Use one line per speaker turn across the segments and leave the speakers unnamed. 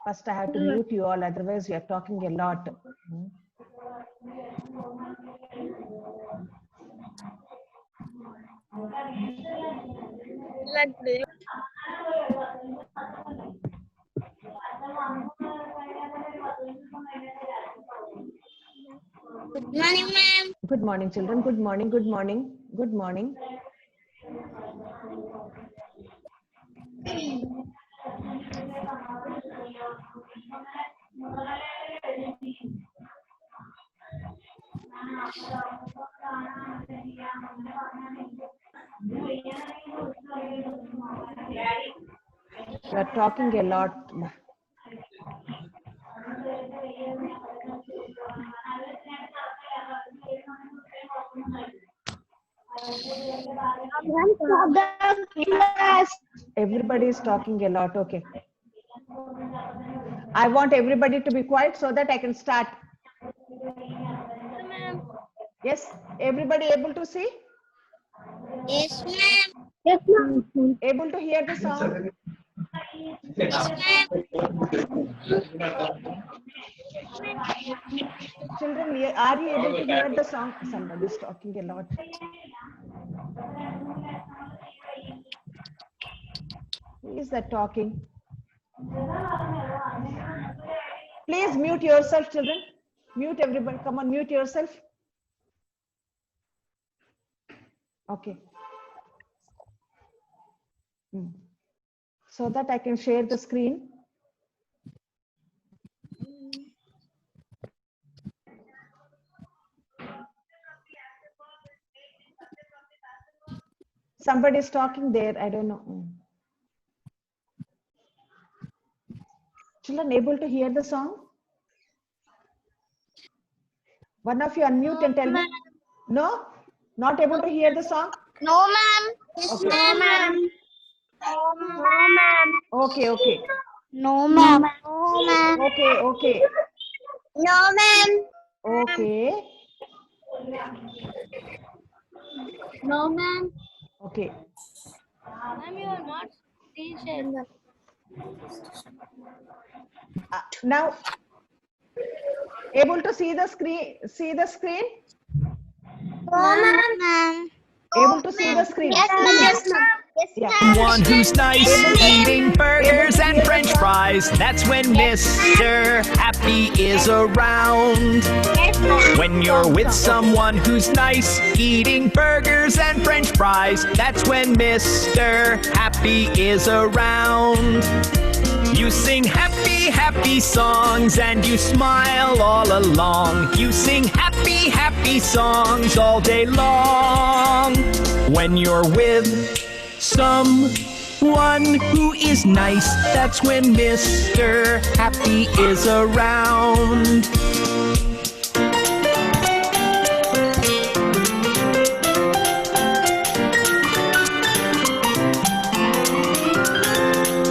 First, I have to mute you all, otherwise you are talking a lot.
Good morning, ma'am.
Good morning, children. Good morning. Good morning. Good morning. You are talking a lot. Everybody is talking a lot. Okay. I want everybody to be quiet so that I can start. Yes, everybody able to see?
Yes, ma'am.
Yes, ma'am.
Able to hear the song?
Yes, ma'am.
Children, are you able to hear the song? Somebody is talking a lot. Who is that talking? Please mute yourself, children. Mute everybody. Come on, mute yourself. Okay. So that I can share the screen. Somebody is talking there. I don't know. Children, able to hear the song? One of you unmute and tell me. No? Not able to hear the song?
No, ma'am.
Okay.
No, ma'am. No, ma'am.
Okay, okay.
No, ma'am. No, ma'am.
Okay, okay.
No, ma'am.
Okay.
No, ma'am.
Okay.
Ma'am, you are not teacher.
Now, able to see the screen? See the screen?
No, ma'am.
Able to see the screen?
Yes, ma'am. Yes, ma'am. Yes,
Yeah.
One who's nice, eating burgers and french fries. That's when Mr. Happy is around.
Yes, ma'am.
When you're with someone who's nice, eating burgers and french fries. That's when Mr. Happy is around. You sing happy, happy songs and you smile all along. You sing happy, happy songs all day long. When you're with someone who is nice, that's when Mr. Happy is around.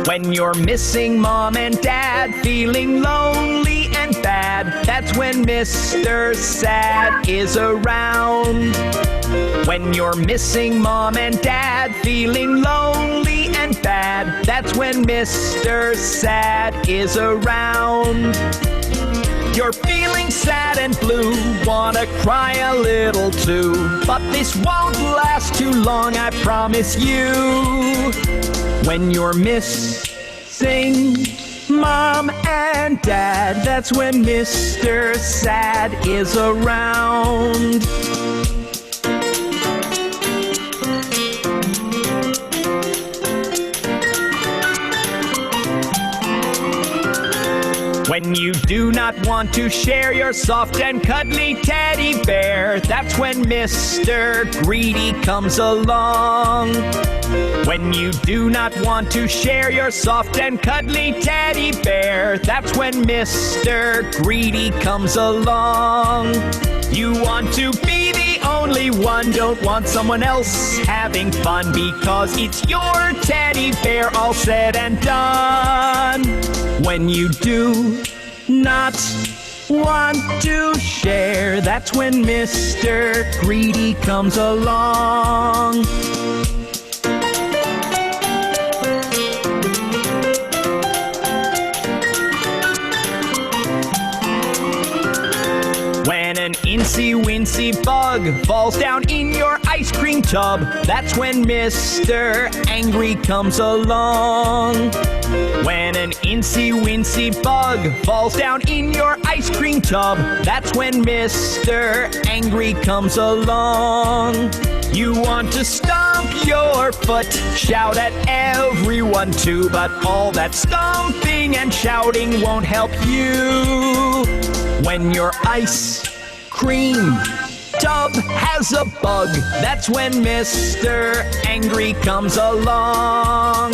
When you're missing mom and dad, feeling lonely and bad, that's when Mr. Sad is around. When you're missing mom and dad, feeling lonely and bad, that's when Mr. Sad is around. You're feeling sad and blue, wanna cry a little too, but this won't last too long, I promise you. When you're missing mom and dad, that's when Mr. Sad is around. When you do not want to share your soft and cuddly teddy bear, that's when Mr. Greedy comes along. When you do not want to share your soft and cuddly teddy bear, that's when Mr. Greedy comes along. You want to be the only one, don't want someone else having fun, because it's your teddy bear all said and done. When you do not want to share, that's when Mr. Greedy comes along. falls down in your ice cream tub, that's when Mr. Angry comes along. When an incy-wincy bug falls down in your ice cream tub, that's when Mr. Angry comes along. You want to stomp your foot, shout at everyone too, but all that stomping and shouting won't help you. When your ice cream tub has a bug, that's when Mr. Angry comes along.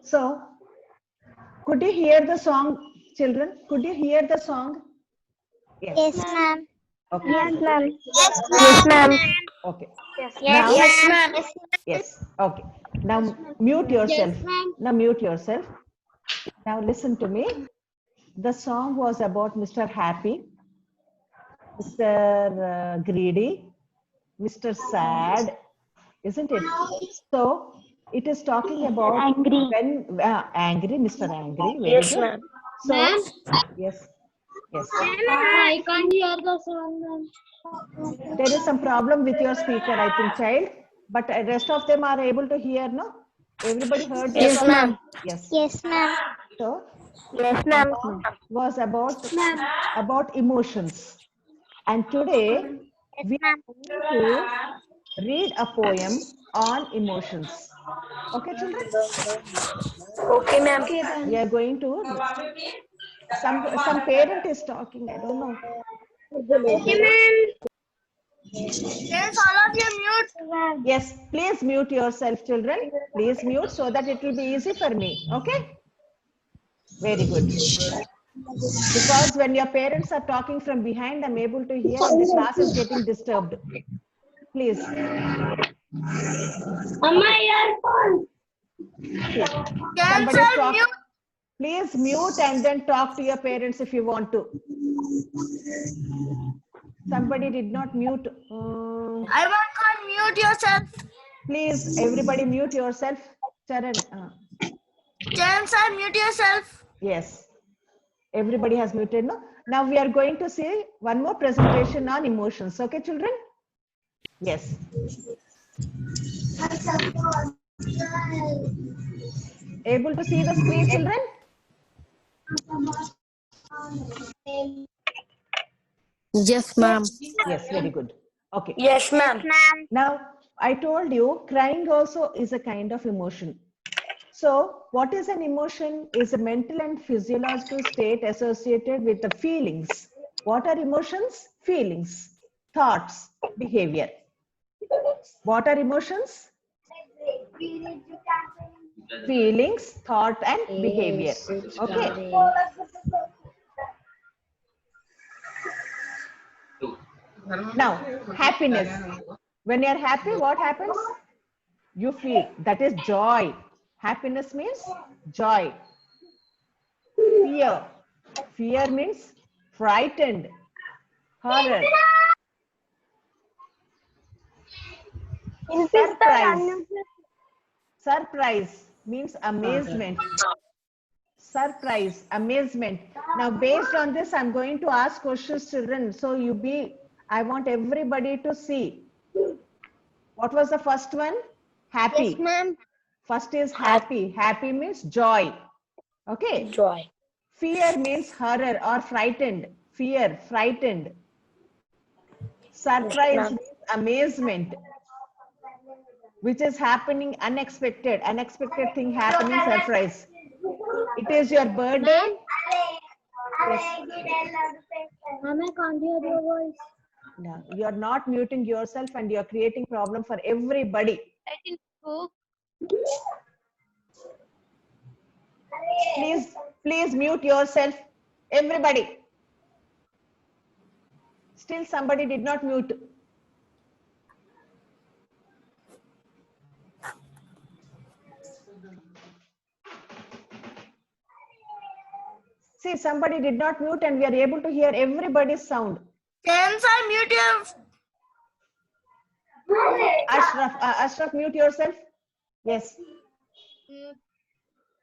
So, could you hear the song, children? Could you hear the song?
Yes, ma'am.
Okay.
Yes, ma'am.
Yes, ma'am.
Okay.
Yes,
Now-
yes, ma'am.
Yes. Okay. Now mute yourself.
Yes, ma'am.
Now mute yourself. Now listen to me. The song was about Mr. Happy, Mr. Greedy, Mr. Sad, isn't it? So it is talking about
Angry.
when angry, Mr. Angry. Very
Yes,
good.
ma'am.
So
Ma'am?
yes, yes.
I can't hear the song, ma'am.
There is some problem with your speaker, I think, child. But rest of them are able to hear, no? Everybody heard the
Yes,
song?
ma'am.
Yes.
Yes, ma'am.
So
Yes, ma'am.
was about emotions. And today we are going to read a poem on emotions. Okay, children?
Okay, ma'am.
We are going to. Some parent is talking. I don't know.
Okay, ma'am. Yes, all of you mute.
Yes, please mute yourself, children. Please mute so that it will be easy for me. Okay? Very good. Because when your parents are talking from behind, I'm able to hear and the class is getting disturbed. Please.
Amma, earphone.
Somebody talk. Please mute and then talk to your parents if you want to. Somebody did not mute.
I want to mute yourself.
Please, everybody mute yourself. Charan.
James, mute yourself.
Yes. Everybody has muted, no? Now we are going to see one more presentation on emotions. Okay, children? Yes. Able to see the screen, children?
Yes, ma'am.
Yes, very good. Okay.
Yes, ma'am.
Now, I told you crying also is a kind of emotion. So, what is an emotion? Is a mental and physiological state associated with the feelings. What are emotions? Feelings, thoughts, behavior. What are emotions? Feelings, thought, and behavior. Okay. Now, happiness. When you are happy, what happens? You feel. That is joy. Happiness means joy. Fear. Fear means frightened. Horror. Surprise. Surprise means amazement. Surprise, amazement. Now, based on this, I'm going to ask questions, children. So I want everybody to see. What was the first one? Happy.
Yes, ma'am.
First is happy. Happy means joy. Okay.
Joy.
Fear means horror or frightened. Fear, frightened. Surprise means amazement, which is happening unexpected. Unexpected thing happening, surprise. It is your birthday. Yes.
Ma'am, I can't hear your voice.
No, you're not muting yourself and you're creating problem for everybody. Please mute yourself, everybody. Still somebody did not mute. See, somebody did not mute and we are able to hear everybody's sound.
James, mute your.
Ashraf, mute yourself. Yes.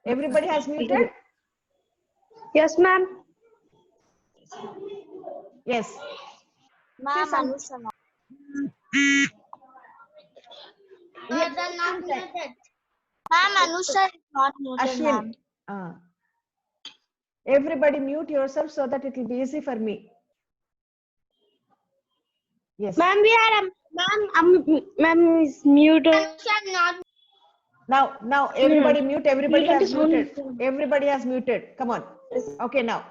Everybody has muted?
Yes, ma'am.
Yes.
Ma'am,
some-
Anusha. Ma'am.
Yeah,
They're not muted. Ma'am, Anusha is not muted,
Ashwin,
ma'am.
everybody mute yourself so that it will be easy for me. Yes.
Ma'am, we are ma'am is muted.
Now everybody mute. Everybody has muted. Everybody has muted. Come on. Okay, now.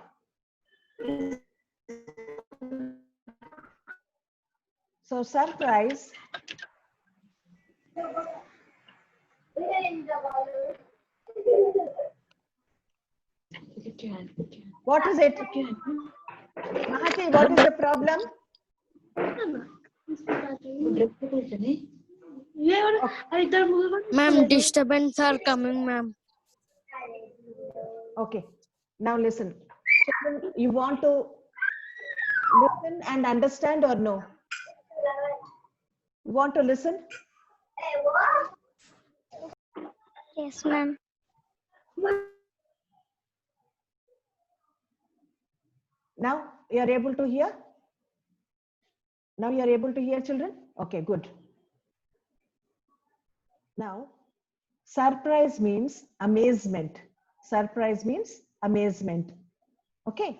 So surprise. What is it? Mahati, what is the problem?
Ma'am, disturbance are coming, ma'am.
Okay. Now listen. Children, you want to listen and understand or no? You want to listen?
Yes, ma'am.
Now you are able to hear? Now you are able to hear, children? Okay, good. Now, surprise means amazement. Surprise means amazement. Okay.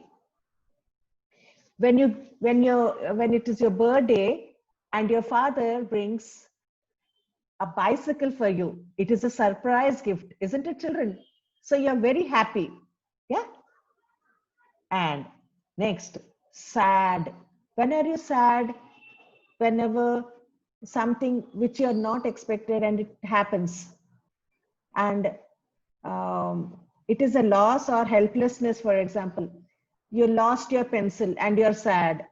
When it is your birthday and your father brings a bicycle for you, it is a surprise gift, isn't it, children? So you're very happy. Yeah. And next, sad. When are you sad? Whenever something which you're not expected and it happens. And it is a loss or helplessness, for example. You lost your pencil and you're sad.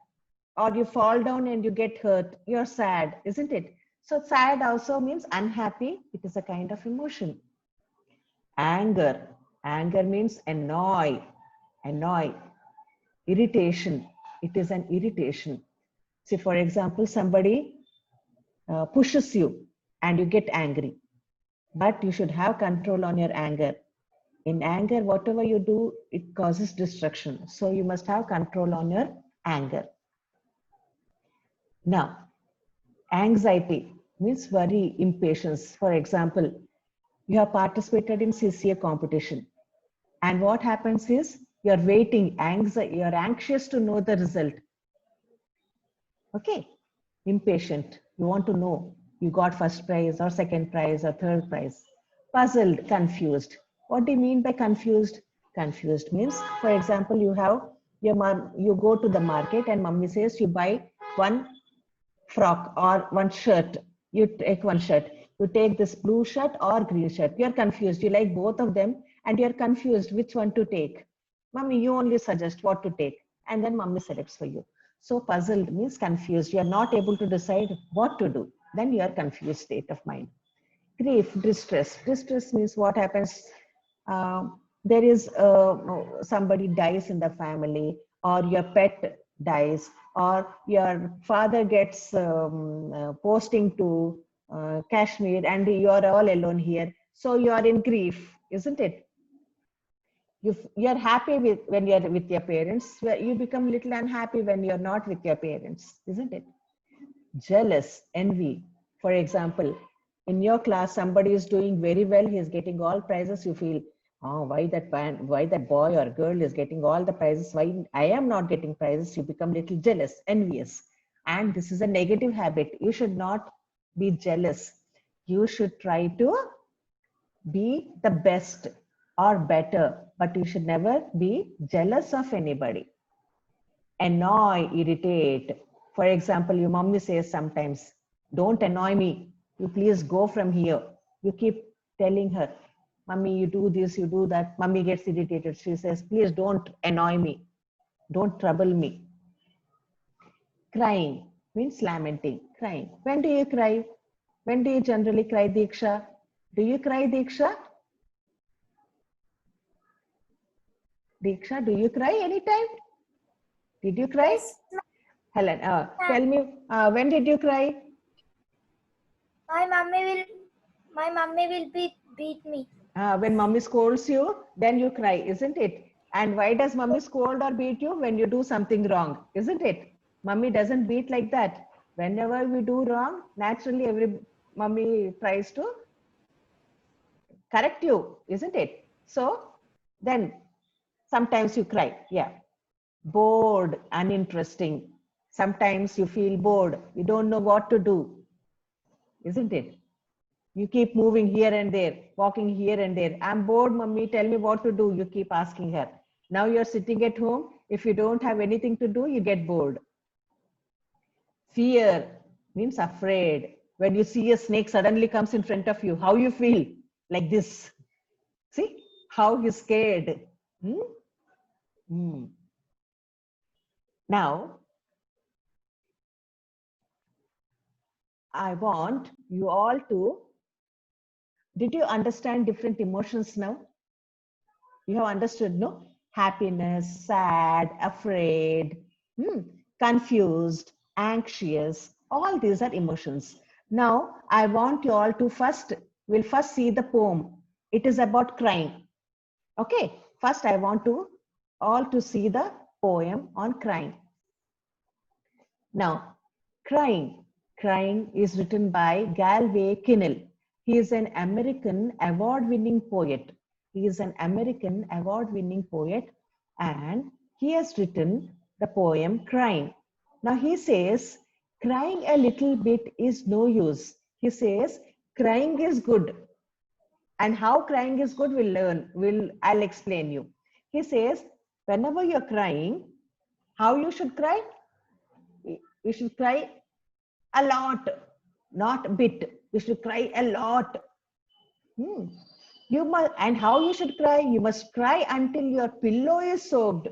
Or you fall down and you get hurt. You're sad, isn't it? So sad also means unhappy. It is a kind of emotion. Anger. Anger means annoy. Annoy. Irritation. It is an irritation. See, for example, somebody pushes you and you get angry. But you should have control on your anger. In anger, whatever you do, it causes destruction. So you must have control on your anger. Now, anxiety means worry, impatience. For example, you have participated in CCA competition. And what happens is you're waiting, you're anxious to know the result. Okay, impatient. You want to know you got first prize or second prize or third prize. Puzzled, confused. What do you mean by confused? Confused means, for example, you have your mom, you go to the market and mommy says you buy one frock or one shirt. You take one shirt. You take this blue shirt or green shirt. You're confused. You like both of them and you're confused which one to take. Mommy, you only suggest what to take. And then mommy selects for you. So puzzled means confused. You're not able to decide what to do. Then you are confused state of mind. Grief, distress. Distress means what happens. There is somebody dies in the family, or your pet dies, or your father gets posting to Kashmir and you are all alone here. So you are in grief, isn't it? You're happy when you're with your parents. You become a little unhappy when you're not with your parents, isn't it? Jealous, envy. For example, in your class, somebody is doing very well. He is getting all prizes. You feel, oh, why that boy or girl is getting all the prizes? Why I am not getting prizes? You become a little jealous, envious. And this is a negative habit. You should not be jealous. You should try to be the best or better, but you should never be jealous of anybody. Annoy, irritate. For example, your mommy says sometimes, don't annoy me. You please go from here. You keep telling her, mommy, you do this, you do that. Mommy gets irritated. She says, please don't annoy me. Don't trouble me. Crying means lamenting, crying. When do you cry? When do you generally cry, Diksha? Do you cry, Diksha? Diksha, do you cry anytime? Did you cry?
Yes,
Helen, tell me, when did you cry?
my mummy will beat me.
When mommy scolds you, then you cry, isn't it? And why does mummy scold or beat you? When you do something wrong, isn't it? Mummy doesn't beat like that. Whenever we do wrong, naturally every mummy tries to correct you, isn't it? So then sometimes you cry. Yeah. Bored, uninteresting. Sometimes you feel bored. You don't know what to do, isn't it? You keep moving here and there, walking here and there. I'm bored, mummy. Tell me what to do. You keep asking her. Now you're sitting at home. If you don't have anything to do, you get bored. Fear means afraid. When you see a snake suddenly comes in front of you, how you feel? Like this. See how he's scared. Now, I want you all to, did you understand different emotions now? You have understood, no? Happiness, sad, afraid, confused, anxious, all these are emotions. Now, I want you all to we'll first see the poem. It is about crying. Okay, first I want to all to see the poem on crying. Now, Crying is written by Galway Kinnell. He is an American award-winning poet. And he has written the poem Crying. Now he says, crying a little bit is no use. He says, crying is good. And how crying is good, I'll explain you. He says, whenever you're crying, how you should cry? You should cry a lot, not a bit. You should cry a lot. You must, and how you should cry? You must cry until your pillow is soaked.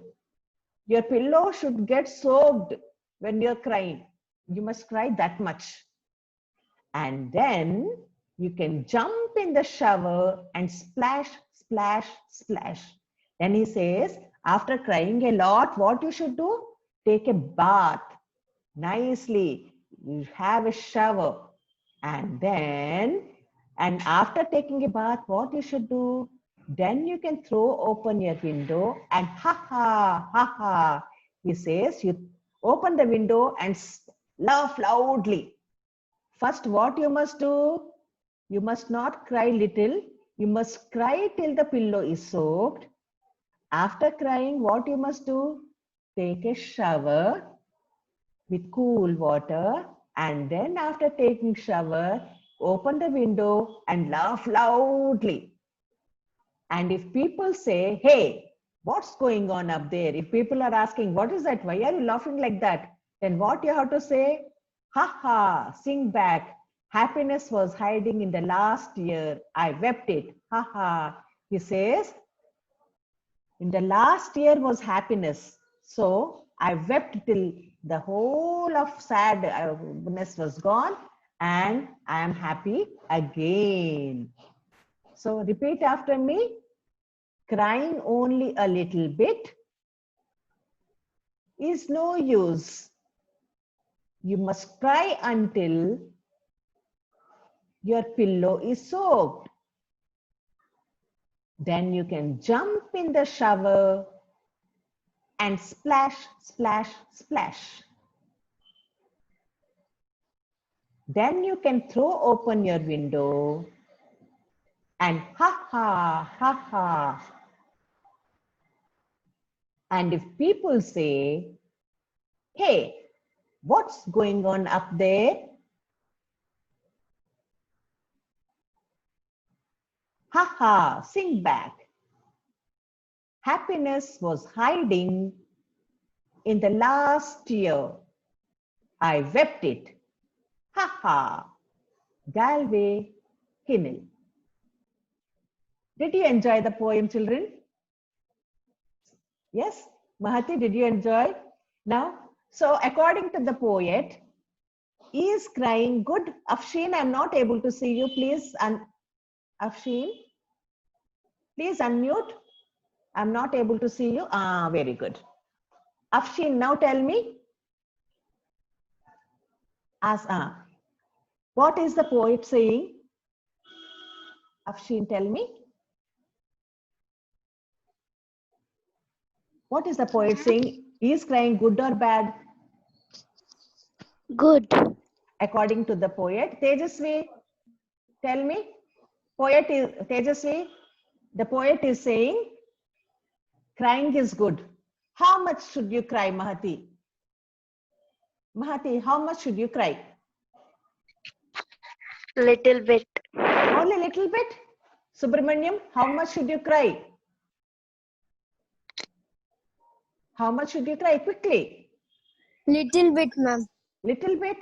Your pillow should get soaked when you're crying. You must cry that much. And then you can jump in the shower and splash, splash, splash. Then he says, after crying a lot, what you should do? Take a bath nicely. You have a shower. And after taking a bath, what you should do? Then you can throw open your window and ha ha, ha ha. He says, you open the window and laugh loudly. First, what you must do? You must not cry little. You must cry till the pillow is soaked. After crying, what you must do? Take a shower with cool water. And then after taking shower, open the window and laugh loudly. And if people say, hey, what's going on up there? If people are asking, what is that? Why are you laughing like that? Then what you have to say? Ha ha, sing back. Happiness was hiding in the last year. I wept it. Ha ha. He says, in the last year was happiness. So I wept till the whole of sadness was gone and I am happy again. So repeat after me. Crying only a little bit is no use. You must cry until your pillow is soaked. Then you can jump in the shower and splash, splash, splash. Then you can throw open your window and ha ha, ha ha. And if people say, hey, what's going on up there? Ha ha, sing back. Happiness was hiding in the last year. I wept it. Ha ha. Galway Kinnell. Did you enjoy the poem, children? Yes? Mahati, did you enjoy? Now, so according to the poet, is crying good? Afshin, I'm not able to see you. Please, Afshin, please unmute. I'm not able to see you. Ah, very good. Afshin, now tell me. What is the poet saying? Afshin, tell me. What is the poet saying? Is crying good or bad?
Good.
According to the poet. Tejasvi, tell me. Poet is Tejasvi. The poet is saying crying is good. How much should you cry, Mahati? Mahati, how much should you cry?
Little bit.
Only a little bit? Subramaniam, how much should you cry? How much should you cry? Quickly.
Little bit, ma'am.
Little bit?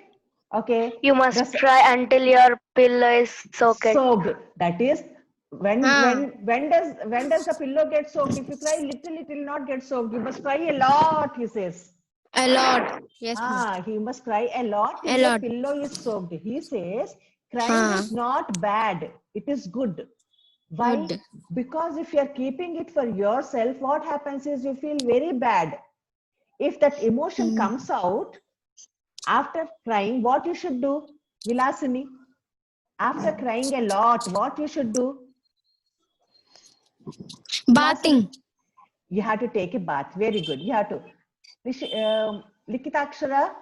Okay.
You must try until your pillow is soaked.
Soaked. That is when does the pillow get soaked? If you cry little, it will not get soaked. You must cry a lot, he says.
A lot. Yes, ma'am.
He must cry a lot till
A
the
lot.
pillow is soaked. He says crying is not bad. It is good. Why?
Good.
Because if you are keeping it for yourself, what happens is you feel very bad. If that emotion comes out after crying, what you should do? Vilasini, after crying a lot, what you should do?
Bathing.
You have to take a bath. Very good. You have to. Likitakshara,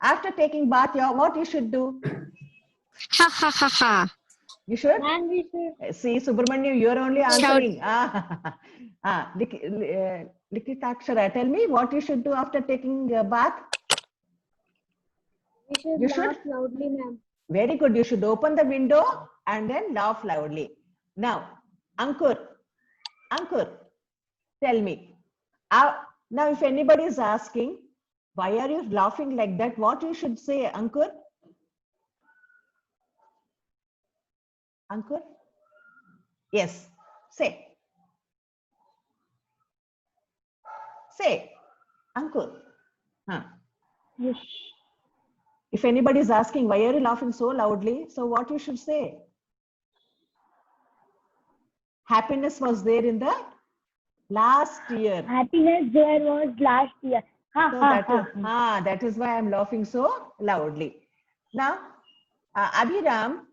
after taking bath, what you should do?
Ha ha ha ha.
You should?
Ma'am, we should.
See, Subramaniam, you're only answering. Likitakshara, tell me what you should do after taking a bath.
We
should
laugh loudly, ma'am.
Very good. You should open the window and then laugh loudly. Now, Ankur, tell me. Now, if anybody is asking, why are you laughing like that? What you should say, Ankur? Ankur? Yes, say. Say, Ankur.
Yes.
If anybody is asking, why are you laughing so loudly? So what you should say? Happiness was there in the last year.
Happiness there was last year. Ha
So
ha
that is why I'm laughing so loudly. Now, Abhiram,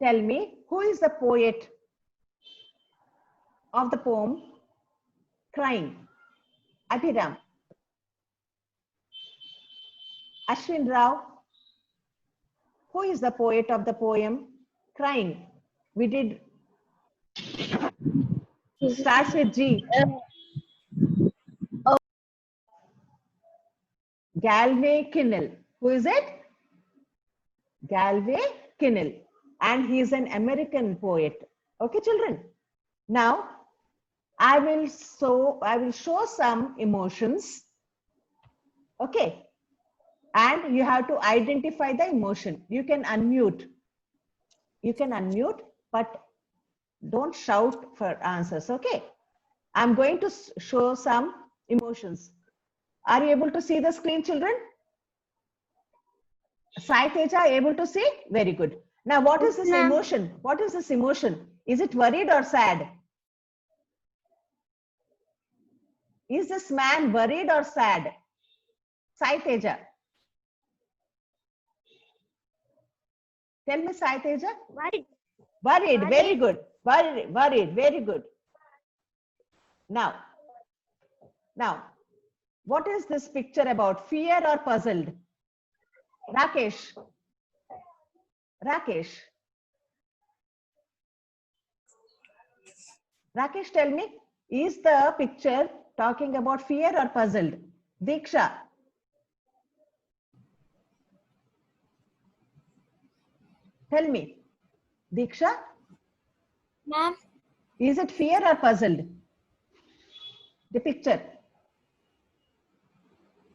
tell me, who is the poet of the poem Crying? Abhiram. Ashwin Rao, who is the poet of the poem Crying? We did starts with G. Galway Kinnell. Who is it? Galway Kinnell. And he is an American poet. Okay, children. Now, I will show some emotions. Okay. And you have to identify the emotion. You can unmute. But don't shout for answers. Okay. I'm going to show some emotions. Are you able to see the screen, children? Sai Teja, able to see? Very good. Now, what is this emotion? What is this emotion? Is it worried or sad? Is this man worried or sad? Sai Teja. Tell me, Sai Teja. Worried. Very good. Worried. Very good. Now, what is this picture about? Fear or puzzled? Rakesh. Rakesh, tell me, is the picture talking about fear or puzzled? Diksha. Tell me, Diksha.
Ma'am.
Is it fear or puzzled? The picture.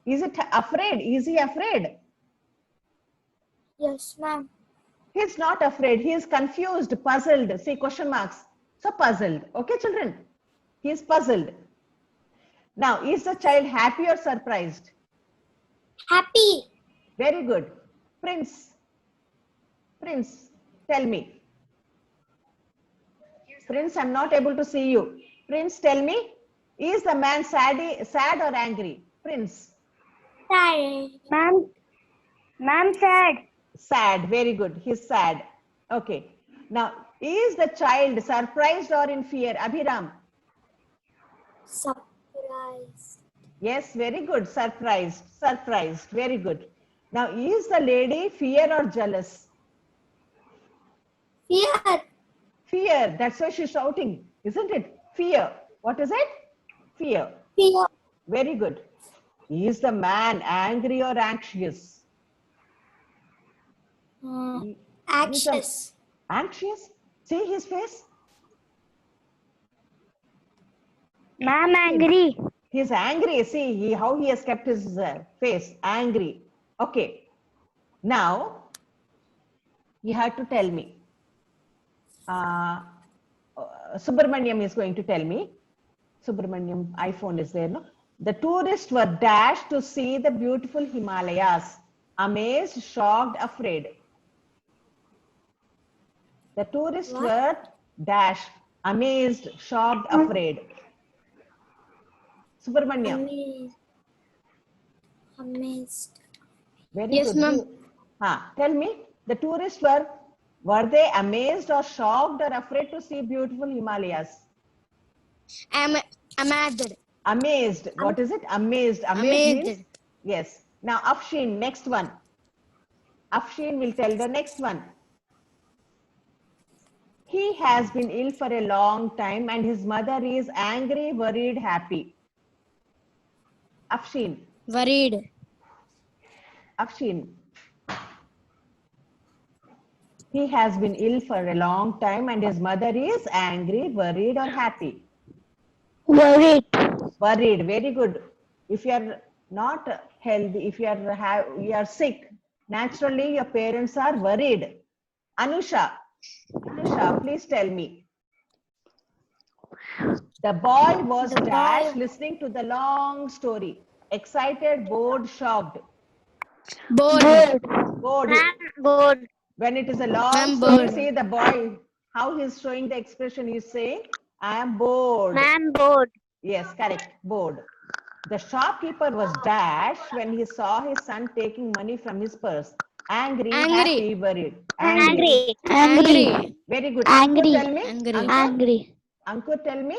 Is it afraid? Is he afraid?
Yes, ma'am.
He is not afraid. He is confused, puzzled. See, question marks. So puzzled. Okay, children. He is puzzled. Now, is the child happy or surprised?
Happy.
Very good. Prince, tell me. Prince, I'm not able to see you. Prince, tell me. Is the man sad or angry? Prince.
Sad.
Ma'am, sad.
Sad. Very good. He's sad. Okay. Now, Is the child surprised or in fear? Abhiram.
Surprise.
Yes, very good. Surprised. Surprised. Very good. Now, is the lady fear or jealous?
Fear.
Fear. That's why she's shouting, isn't it? Fear. What is it? Fear.
Fear.
Very good. Is the man angry or anxious?
Anxious.
Anxious? See his face?
Ma'am, angry.
He's angry. See how he has kept his face. Angry. Okay. Now, you have to tell me. Subramaniam is going to tell me. Subramaniam iPhone is there, no? The tourists were dashed to see the beautiful Himalayas. Amazed, shocked, afraid. The tourists were dashed, amazed, shocked, afraid. Subramaniam.
Amazed.
Very
Yes,
good.
ma'am.
Tell me, the tourists were they amazed or shocked or afraid to see beautiful Himalayas?
Amazed.
Amazed. What is it? Amazed.
Amazed.
Means, yes. Now, Afshin, next one. Afshin will tell the next one. He has been ill for a long time and his mother is angry, worried, happy. Afshin.
Worried.
Afshin. He has been ill for a long time and his mother is angry, worried or happy.
Worried.
Worried. Very good. If you are not healthy, if you are sick, naturally your parents are worried. Anusha, please tell me. The boy was dashed listening to the long story. Excited, bored, shocked.
Bored.
Bored.
Bored.
When it is a long
I'm
story,
bored.
see the boy, how he's showing the expression, he's saying, I am bored.
Ma'am, bored.
Yes, correct, bored. The shopkeeper was dashed when he saw his son taking money from his purse. Angry, happy, worried.
Angry.
Very good.
Angry.
Ankur, tell me.
Angry.
Ankur,
Angry.
Ankur, tell me.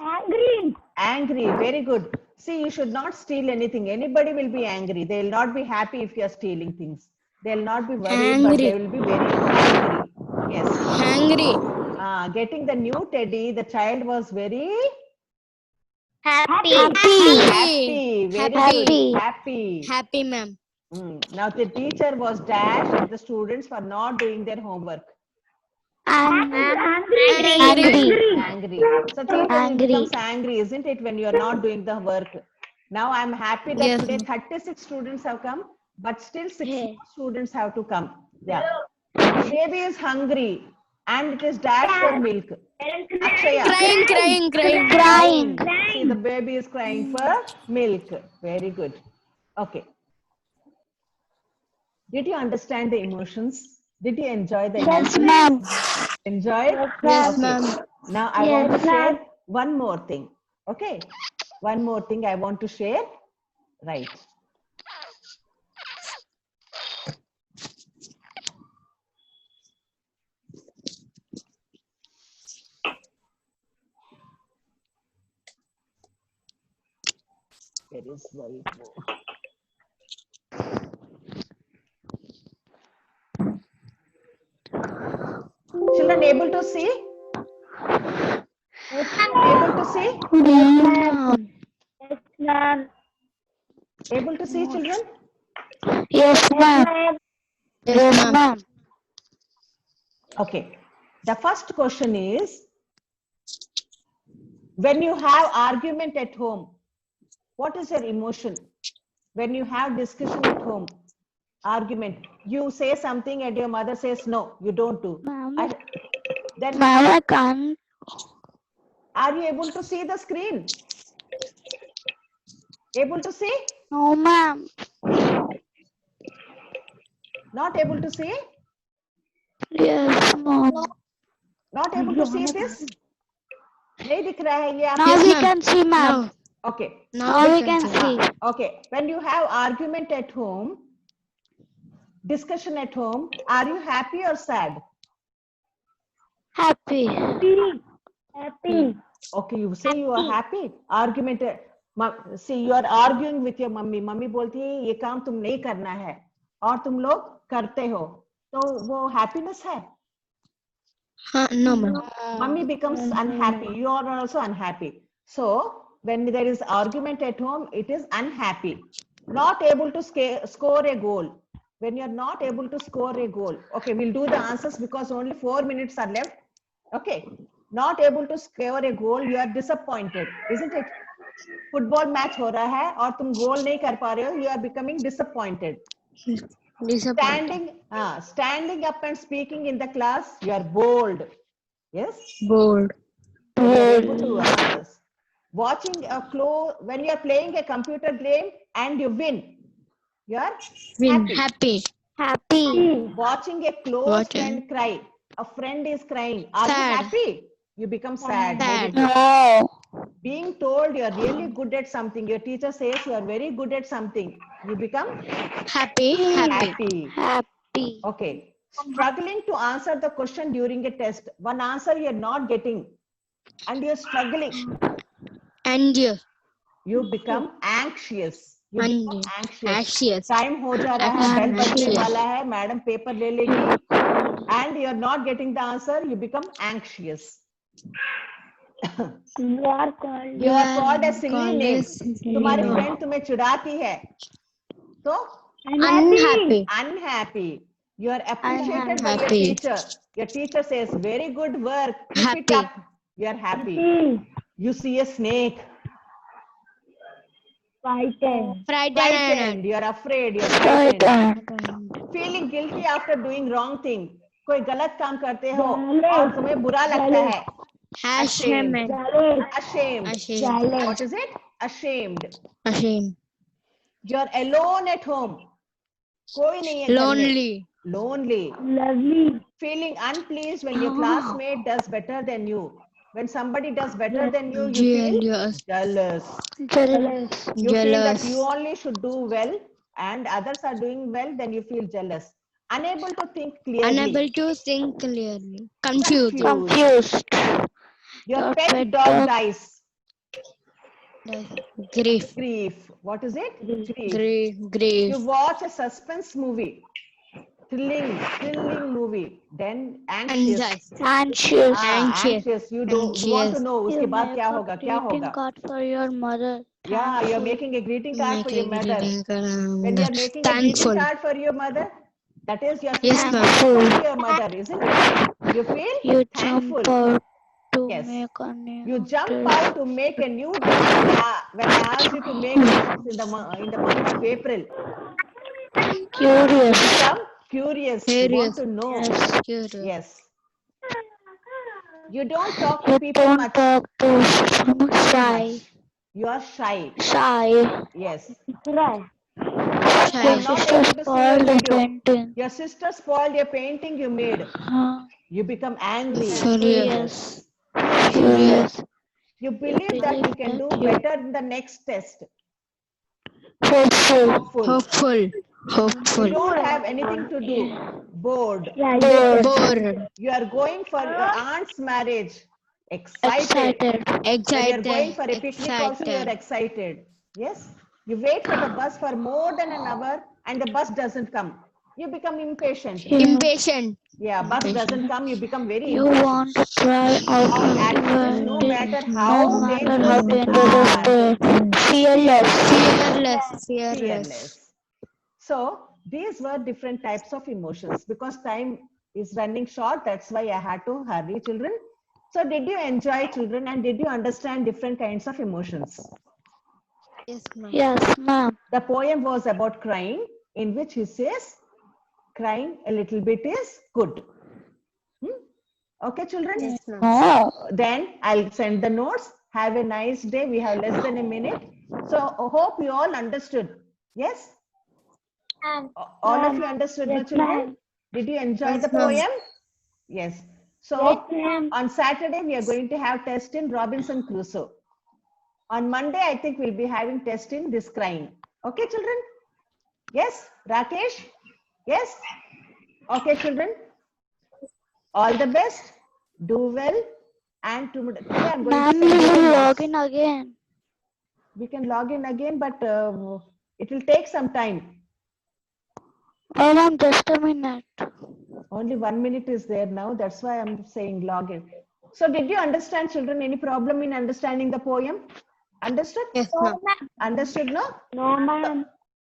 Angry.
Angry, very good. See, you should not steal anything. Anybody will be angry. They will not be happy if you are stealing things. They will not be worried, but they will be very angry. Yes.
Angry.
Getting the new teddy, the child was very
Happy.
happy. Very
Happy.
good. Happy.
Happy, ma'am.
Now the teacher was dashed at the students for not doing their homework.
Angry.
So teacher becomes angry, isn't it, when you are not doing the work? Now I am happy that
Yes,
today
ma'am.
36 students have come, but still 6 more students have to come. Yeah. Baby is hungry and it is dashed for milk. Akshaya.
Crying.
See, the baby is crying for milk. Very good. Okay. Did you understand the emotions? Did you enjoy the emotions?
ma'am.
Enjoy?
Yes,
Okay.
ma'am.
Now I want to share one more thing. Okay. One more thing I want to share. Right. There is whiteboard. Children able to see? Able to see?
Ma'am.
Able to see, children?
Yes, ma'am.
Yes, ma'am.
Okay. The first question is, when you have argument at home, what is your emotion? When you have discussion at home, argument, you say something and your mother says, no, you don't do.
Ma'am.
Then
Ma'am, I can't.
are you able to see the screen? Able to see?
No, ma'am.
Not able to see?
Yes, ma'am.
Not able to see this? नहीं दिख रहा है ये आपको?
Now
Yes,
we
ma'am.
can see, ma'am.
Okay.
Now we can see.
Okay. When you have argument at home, discussion at home, are you happy or sad?
Happy. Happy.
Okay, you say you are happy. Argument. See, you are arguing with your mummy. Mummy बोलती है ये काम तुम नहीं करना है और तुम लोग करते हो, तो वो happiness है.
No, ma'am.
Mummy becomes unhappy. You are also unhappy. So when there is argument at home, it is unhappy. Not able to score a goal. When you are not able to score a goal. Okay, we'll do the answers because only 4 minutes are left. Okay. Not able to score a goal, you are disappointed, isn't it? Football match हो रहा है और तुम goal नहीं कर पा रहे हो, you are becoming disappointed. Standing up and speaking in the class, you are bold. Yes?
Bold.
You are able to watching a when you are playing a computer game and you win, you are
Happy. Happy.
watching a close friend cry. A friend is crying. Are you happy? You become sad. Very good.
No.
Being told you are really good at something. Your teacher says you are very good at something. You become
Happy.
happy.
Happy.
Okay. Struggling to answer the question during a test. One answer you are not getting and you are struggling.
And
You become anxious. You become
anxious.
Time हो जा रहा है, bell बजने वाला है, madam paper ले लेगी, and you are not getting the answer. You become anxious.
You are
called a silly name. तुम्हारी friend तुम्हें चिढ़ाती है, तो unhappy. You are appreciated by your teacher. Your teacher says, very good work. Keep it up. You are happy. You see a snake. Frightened. You are afraid. You are frightened. Feeling guilty after doing wrong thing. कोई गलत काम करते हो और तुम्हें बुरा लगता है. Ashamed. What is it? Ashamed. You are alone at home. कोई नहीं है. Lonely. Feeling unpleased when your classmate does better than you. When somebody does better than you, you feel jealous. You feel that you only should do well and others are doing well, then you feel jealous. Unable to think clearly. Confused. Your pet dog dies. Grief. What is it? Grief. You watch a suspense movie. Thrilling movie. Then anxious. You want to know उसके बाद क्या होगा?
Greeting card for your mother.
Yeah, you are making a greeting card for your mother. When you are making a greeting card for your mother, that is you are feeling thankful to your mother, isn't it? You feel thankful. Yes. You jump out to make a new dish when I asked you to make this in the month of April.
Curious.
Become curious. You want to know. Yes. You don't talk to people much.
Shy.
You are shy. Yes.
Your sister spoiled the painting.
Your sister spoiled your painting you made. You become angry.
Furious.
You believe that you can do better in the next test.
Hopeful.
You don't have anything to do. Bored.
Bored.
You are going for your aunt's marriage. Excited. When you are going for a picnic also you are excited. Yes. You wait for the bus for more than an hour and the bus doesn't come. You become impatient. Yeah, bus doesn't come, you become very
You
impatient.
want to try out
Accidents, no matter how dangerous they are. Fearless. So these were different types of emotions. Because time is running short, that's why I had to hurry, children. So did you enjoy, children, and did you understand different kinds of emotions?
Yes, ma'am.
The poem was about crying, in which he says, crying a little bit is good. Okay, children?
Yes, ma'am.
Then I'll send the notes. Have a nice day. We have less than a minute. So I hope you all understood. Yes? All of you understood, the children? Did you enjoy the poem? Yes. So on Saturday, we are going to have test in Robinson Crusoe. On Monday, I think we'll be having test in this crying. Okay, children? Yes? Rakesh? Yes? Okay, children? All the best. do well, and today I'm going
Ma'am,
to
you
send you the
will
marks.
log in again.
We can log in again, but it will take some time.
Oh, ma'am, just a minute.
Only 1 minute is there now. That's why I'm saying log in. So did you understand, children? Any problem in understanding the poem? Understood?
Yes,
No,
ma'am.
ma'am.
Understood, no?
No, ma'am.